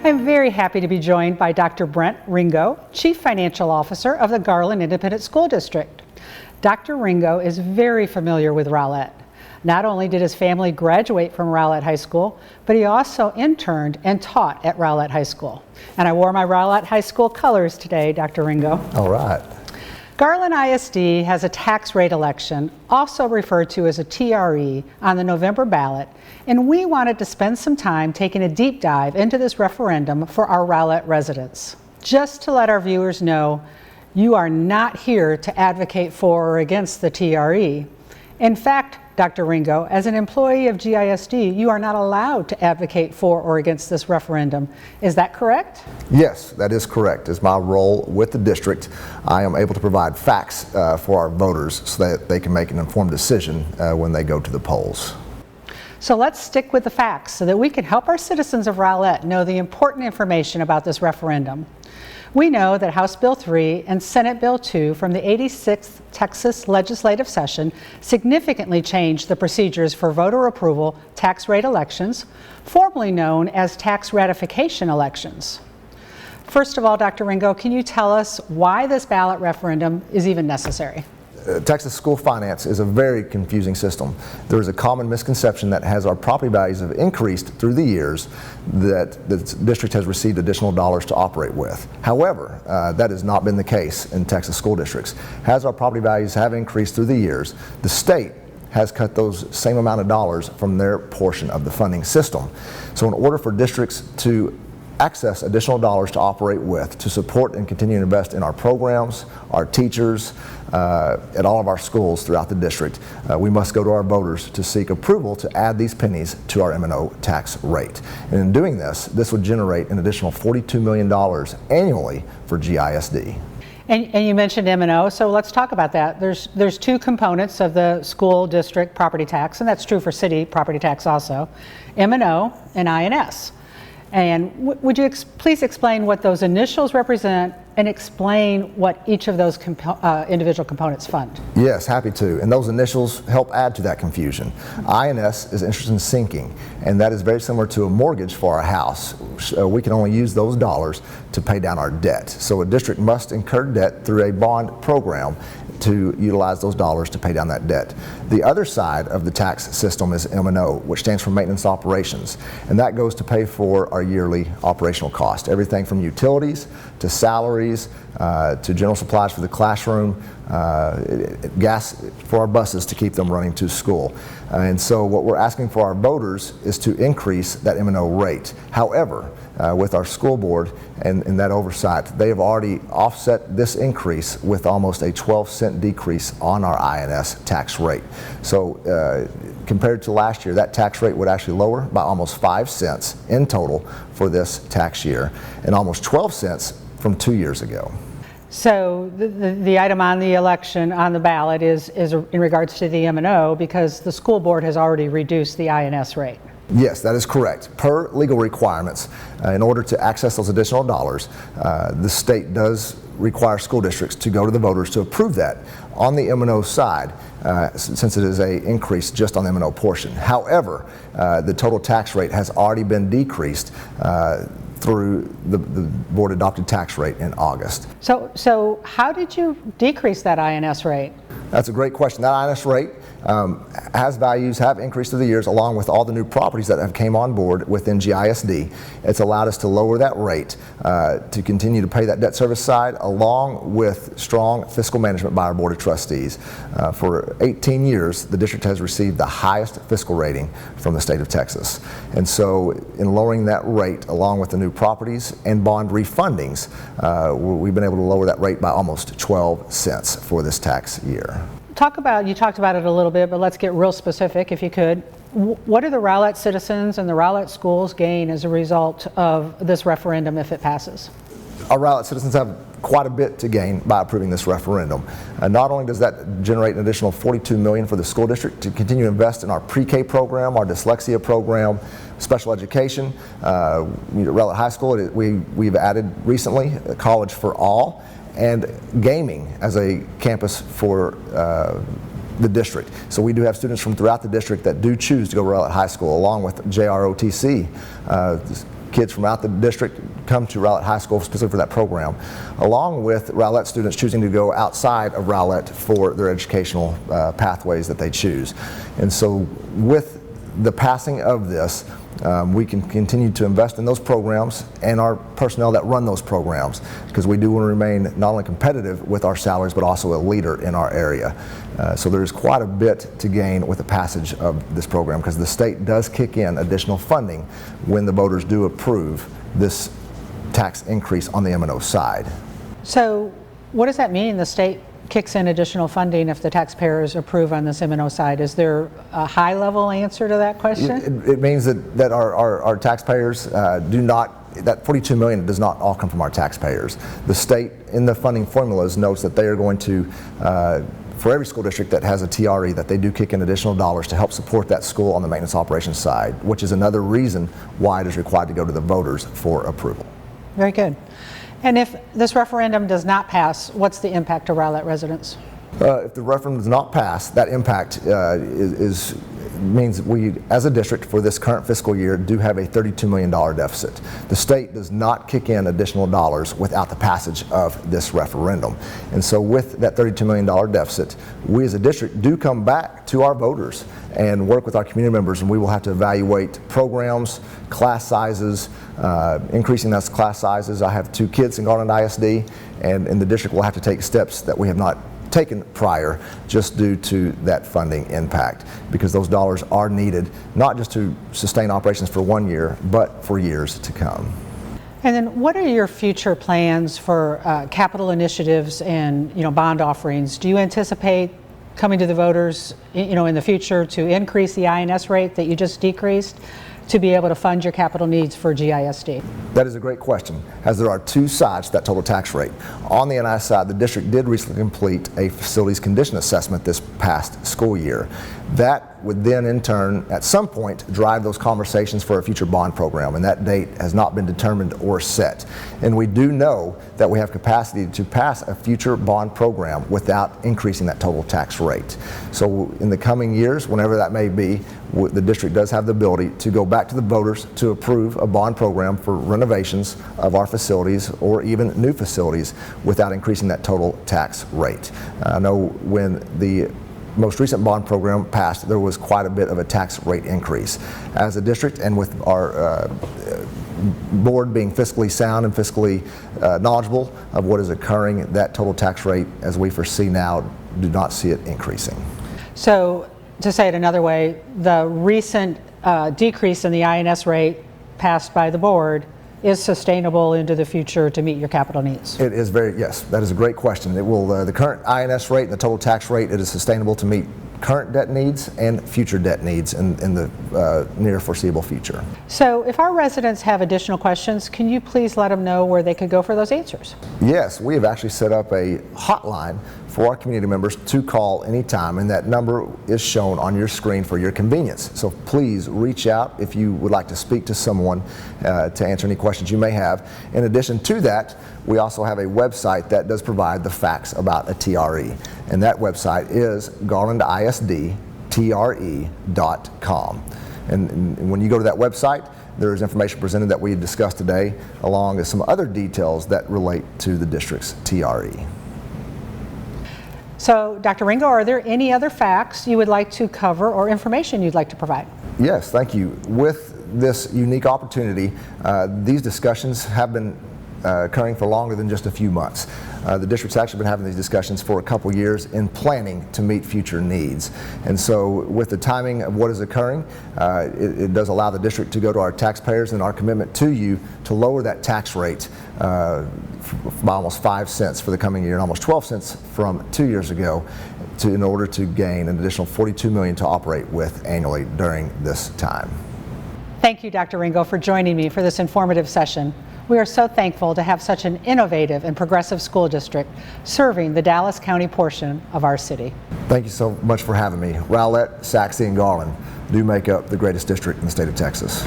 I'm very happy to be joined by Dr. Brent Ringo, Chief Financial Officer of the Garland Independent School District. Dr. Ringo is very familiar with Rowlett. Not only did his family graduate from Rowlett High School, but he also interned and taught at Rowlett High School. And I wore my Rowlett High School colors today, Dr. Ringo. All right. Garland ISD has a tax rate election, also referred to as a TRE, on the November ballot, and we wanted to spend some time taking a deep dive into this referendum for our Rowlett residents. Just to let our viewers know, you are not here to advocate for or against the TRE. In fact, Dr. Ringo, as an employee of GISD, you are not allowed to advocate for or against this referendum. Is that correct? Yes, that is correct. As my role with the district, I am able to provide facts for our voters so that they can make an informed decision when they go to the polls. So let's stick with the facts so that we can help our citizens of Rowlett know the important information about this referendum. We know that House Bill 3 and Senate Bill 2 from the 86th Texas legislative session significantly changed the procedures for voter approval tax rate elections, formerly known as tax ratification elections. First of all, Dr. Ringo, can you tell us why this ballot referendum is even necessary? Texas school finance is a very confusing system. There is a common misconception that as our property values have increased through the years, that the district has received additional dollars to operate with. However, that has not been the case in Texas school districts. As our property values have increased through the years, the state has cut those same amount of dollars from their portion of the funding system. So in order for districts to access additional dollars to operate with, to support and continue to invest in our programs, our teachers, at all of our schools throughout the district, we must go to our voters to seek approval to add these pennies to our M&O tax rate. And in doing this would generate an additional $42 million annually for GISD. And you mentioned M&O, so let's talk about that. There's two components of the school district property tax, and that's true for city property tax also, M&O and INS. And would you please explain what those initials represent and explain what each of those individual components fund? Yes, happy to. And those initials help add to that confusion. INS is interest in sinking, and that is very similar to a mortgage for our house. We can only use those dollars to pay down our debt. So a district must incur debt through a bond program to utilize those dollars to pay down that debt. The other side of the tax system is M&O, which stands for maintenance operations, and that goes to pay for our yearly operational cost, everything from utilities to salaries to general supplies for the classroom, gas for our buses to keep them running to school. And so what we're asking for our voters is to increase that M&O rate. However, with our school board and that oversight, they have already offset this increase with almost a 12-cent decrease on our INS tax rate. So compared to last year, that tax rate would actually lower by almost 5 cents in total for this tax year, and almost 12 cents from 2 years ago. So the item on the election on the ballot is in regards to the M&O, because the school board has already reduced the INS rate. Yes, that is correct. Per legal requirements, in order to access those additional dollars, the state does require school districts to go to the voters to approve that. On the M&O side, since it is an increase just on the M&O portion. However, the total tax rate has already been decreased through the board adopted tax rate in August. So how did you decrease that INS rate? That's a great question. That INS rate has values have increased through the years, along with all the new properties that have came on board within GISD. It's allowed us to lower that rate to continue to pay that debt service side, along with strong fiscal management by our Board of Trustees. For 18 years, the district has received the highest fiscal rating from the state of Texas. And so in lowering that rate, along with the new properties and bond refundings, we've been able to lower that rate by almost 12 cents for this tax year. You talked about it a little bit, but let's get real specific if you could. What do the Rowlett citizens and the Rowlett schools gain as a result of this referendum if it passes? Our Rowlett citizens have quite a bit to gain by approving this referendum. Not only does that generate an additional $42 million for the school district to continue to invest in our pre-K program, our dyslexia program, special education. At Rowlett High School, we've added recently a college for all, and gaming as a campus for the district. So we do have students from throughout the district that do choose to go to Rowlett High School, along with JROTC. Kids from out the district come to Rowlett High School specifically for that program, along with Rowlett students choosing to go outside of Rowlett for their educational pathways that they choose. And so with the passing of this, we can continue to invest in those programs and our personnel that run those programs, because we do want to remain not only competitive with our salaries but also a leader in our area. So there's quite a bit to gain with the passage of this program, because the state does kick in additional funding when the voters do approve this tax increase on the M&O side. So what does that mean, the state kicks in additional funding if the taxpayers approve on this M&O side? Is there a high-level answer to that question? It means that our taxpayers do not, that $42 million does not all come from our taxpayers. The state, in the funding formulas, notes that they are going to, for every school district that has a TRE, that they do kick in additional dollars to help support that school on the maintenance operations side, which is another reason why it is required to go to the voters for approval. Very good. And if this referendum does not pass, what's the impact to Rowlett residents? If the referendum does not pass, that impact means we, as a district, for this current fiscal year, do have a $32 million deficit. The state does not kick in additional dollars without the passage of this referendum. And so with that $32 million deficit, we as a district do come back to our voters and work with our community members, and we will have to evaluate programs, class sizes, increasing those class sizes. I have 2 kids in Garland ISD, and the district will have to take steps that we have not taken prior, just due to that funding impact, because those dollars are needed not just to sustain operations for 1 year, but for years to come. And then what are your future plans for capital initiatives and bond offerings? Do you anticipate coming to the voters in the future to increase the INS rate that you just decreased to be able to fund your capital needs for GISD? That is a great question, as there are 2 sides to that total tax rate. On the NI side, the district did recently complete a facilities condition assessment this past school year. That would then in turn at some point drive those conversations for a future bond program, and that date has not been determined or set. And we do know that we have capacity to pass a future bond program without increasing that total tax rate. So in the coming years, whenever that may be, the district does have the ability to go back to the voters to approve a bond program for renovations of our facilities or even new facilities without increasing that total tax rate. I know when the most recent bond program passed, there was quite a bit of a tax rate increase. As a district, and with our board being fiscally sound and fiscally knowledgeable of what is occurring, that total tax rate, as we foresee now, do not see it increasing. So, to say it another way, the recent decrease in the INS rate passed by the board is sustainable into the future to meet your capital needs? It is yes, that is a great question. It will, the current INS rate and the total tax rate, it is sustainable to meet current debt needs and future debt needs in the near foreseeable future. So if our residents have additional questions, can you please let them know where they could go for those answers? Yes, we have actually set up a hotline for our community members to call anytime, and that number is shown on your screen for your convenience. So please reach out if you would like to speak to someone to answer any questions you may have. In addition to that, we also have a website that does provide the facts about a TRE, and that website is garlandisdtre.com. And when you go to that website, there is information presented that we discussed today, along with some other details that relate to the district's TRE. So, Dr. Ringo, are there any other facts you would like to cover or information you'd like to provide? Yes, thank you. With this unique opportunity, these discussions have been occurring for longer than just a few months. The district's actually been having these discussions for a couple years in planning to meet future needs. And so with the timing of what is occurring, it does allow the district to go to our taxpayers and our commitment to you to lower that tax rate by almost 5 cents for the coming year and almost 12 cents from 2 years ago in order to gain an additional $42 million to operate with annually during this time. Thank you, Dr. Ringo, for joining me for this informative session. We are so thankful to have such an innovative and progressive school district serving the Dallas County portion of our city. Thank you so much for having me. Rowlett, Saxe, and Garland do make up the greatest district in the state of Texas.